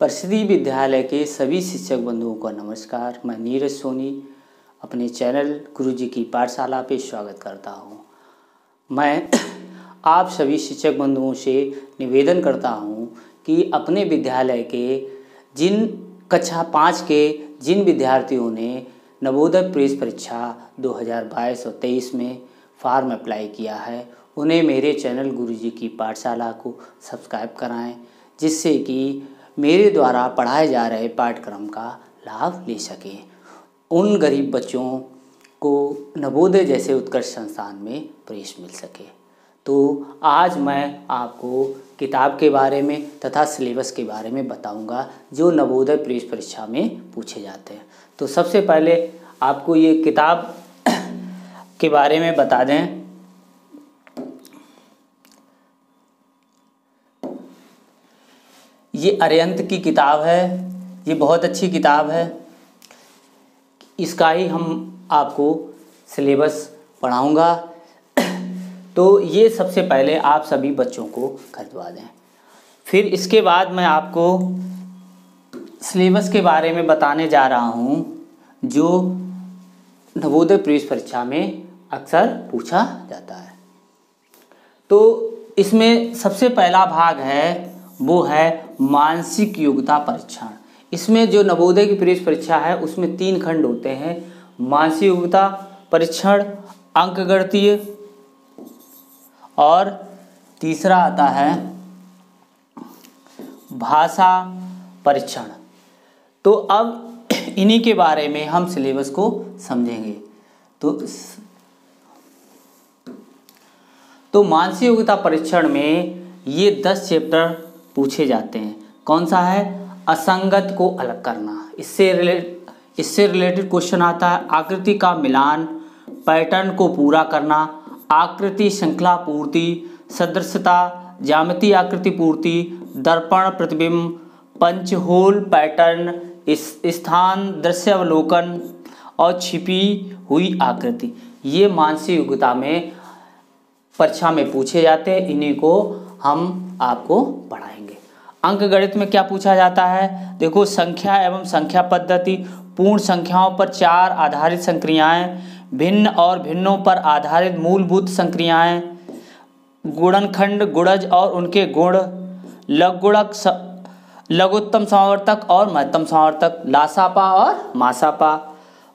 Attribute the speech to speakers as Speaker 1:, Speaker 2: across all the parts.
Speaker 1: परिषदीय विद्यालय के सभी शिक्षक बंधुओं को नमस्कार। मैं नीरज सोनी अपने चैनल गुरुजी की पाठशाला पे स्वागत करता हूँ। मैं आप सभी शिक्षक बंधुओं से निवेदन करता हूँ कि अपने विद्यालय के जिन कक्षा 5 के जिन विद्यार्थियों ने नवोदय प्रवेश परीक्षा 2022 और 23 में फॉर्म अप्लाई किया है, उन्हें मेरे चैनल गुरुजी की पाठशाला को सब्सक्राइब कराएं, जिससे कि मेरे द्वारा पढ़ाए जा रहे पाठ्यक्रम का लाभ ले सकें। उन गरीब बच्चों को नवोदय जैसे उत्कृष्ट संस्थान में प्रवेश मिल सके। तो आज मैं आपको किताब के बारे में तथा सिलेबस के बारे में बताऊंगा जो नवोदय प्रवेश परीक्षा में पूछे जाते हैं। तो सबसे पहले आपको ये किताब के बारे में बता दें। ये अरिहंत की किताब है। ये बहुत अच्छी किताब है। इसका ही हम आपको सिलेबस पढ़ाऊंगा। तो ये सबसे पहले आप सभी बच्चों को खरीदवा दें। फिर इसके बाद मैं आपको सिलेबस के बारे में बताने जा रहा हूँ जो नवोदय प्रवेश परीक्षा में अक्सर पूछा जाता है। तो इसमें सबसे पहला भाग है वो है मानसिक योग्यता परीक्षण। इसमें जो नवोदय की प्रवेश परीक्षा है उसमें 3 खंड होते हैं। मानसिक योग्यता परीक्षण, अंकगणितीय और तीसरा आता है भाषा परीक्षण। तो अब इन्हीं के बारे में हम सिलेबस को समझेंगे। तो मानसिक योग्यता परीक्षण में ये 10 चैप्टर पूछे जाते हैं। कौन सा है? असंगत को अलग करना। इससे रिलेटेड क्वेश्चन आता है आकृति का मिलान, पैटर्न को पूरा करना, आकृति श्रृंखला पूर्ति, सदृशता, ज्यामितीय आकृति पूर्ति, दर्पण प्रतिबिंब, पंचहोल पैटर्न, स्थान दृश्य अवलोकन और छिपी हुई आकृति। ये मानसिक योग्यता में परीक्षा में पूछे जाते हैं। इन्हीं को हम आपको पढ़ाएंगे। अंकगणित में क्या पूछा जाता है? देखो, संख्या एवं संख्या पद्धति, पूर्ण संख्याओं पर 4 आधारित संक्रियाएं, भिन्न और भिन्नों पर आधारित मूलभूत संक्रियाएं, गुणनखंड, गुणज और उनके गुण, लघुगुणक, लघुत्तम समावर्तक और महत्तम समावर्तक, लासापा और मासापा,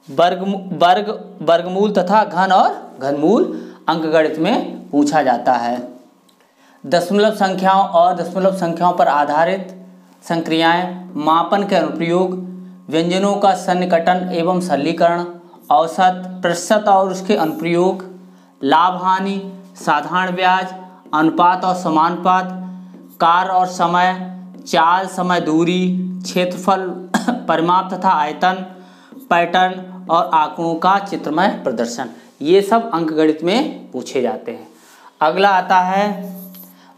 Speaker 1: वर्गमूल तथा घन और घनमूल अंकगणित में पूछा जाता है। दशमलव संख्याओं और दशमलव संख्याओं पर आधारित संक्रियाएं, मापन के अनुप्रयोग, व्यंजनों का सन्निकटन एवं सरलीकरण, औसत, प्रतिशत और उसके अनुप्रयोग, लाभ हानि, साधारण ब्याज, अनुपात और समानुपात, कार्य और समय, चाल, समय, दूरी, क्षेत्रफल, परिमाप तथा आयतन, पैटर्न और आंकड़ों का चित्रमय प्रदर्शन। ये सब अंकगणित में पूछे जाते हैं। अगला आता है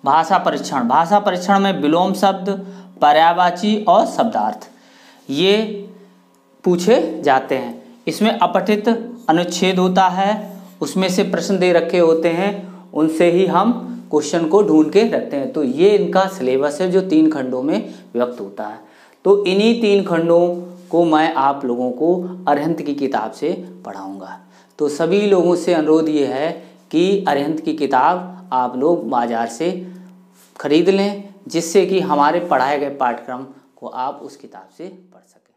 Speaker 1: भाषा परीक्षण। भाषा परीक्षण में विलोम शब्द, पर्यायवाची और शब्दार्थ ये पूछे जाते हैं। इसमें अपठित अनुच्छेद होता है, उसमें से प्रश्न दे रखे होते हैं, उनसे ही हम क्वेश्चन को ढूंढ के रखते हैं। तो ये इनका सिलेबस है जो 3 खंडों में व्यक्त होता है। तो इन्हीं 3 खंडों को मैं आप लोगों को अरिहंत की किताब से पढ़ाऊँगा। तो सभी लोगों से अनुरोध ये है कि अरिहंत की किताब आप लोग बाज़ार से खरीद लें, जिससे कि हमारे पढ़ाए गए पाठ्यक्रम को आप उस किताब से पढ़ सकें।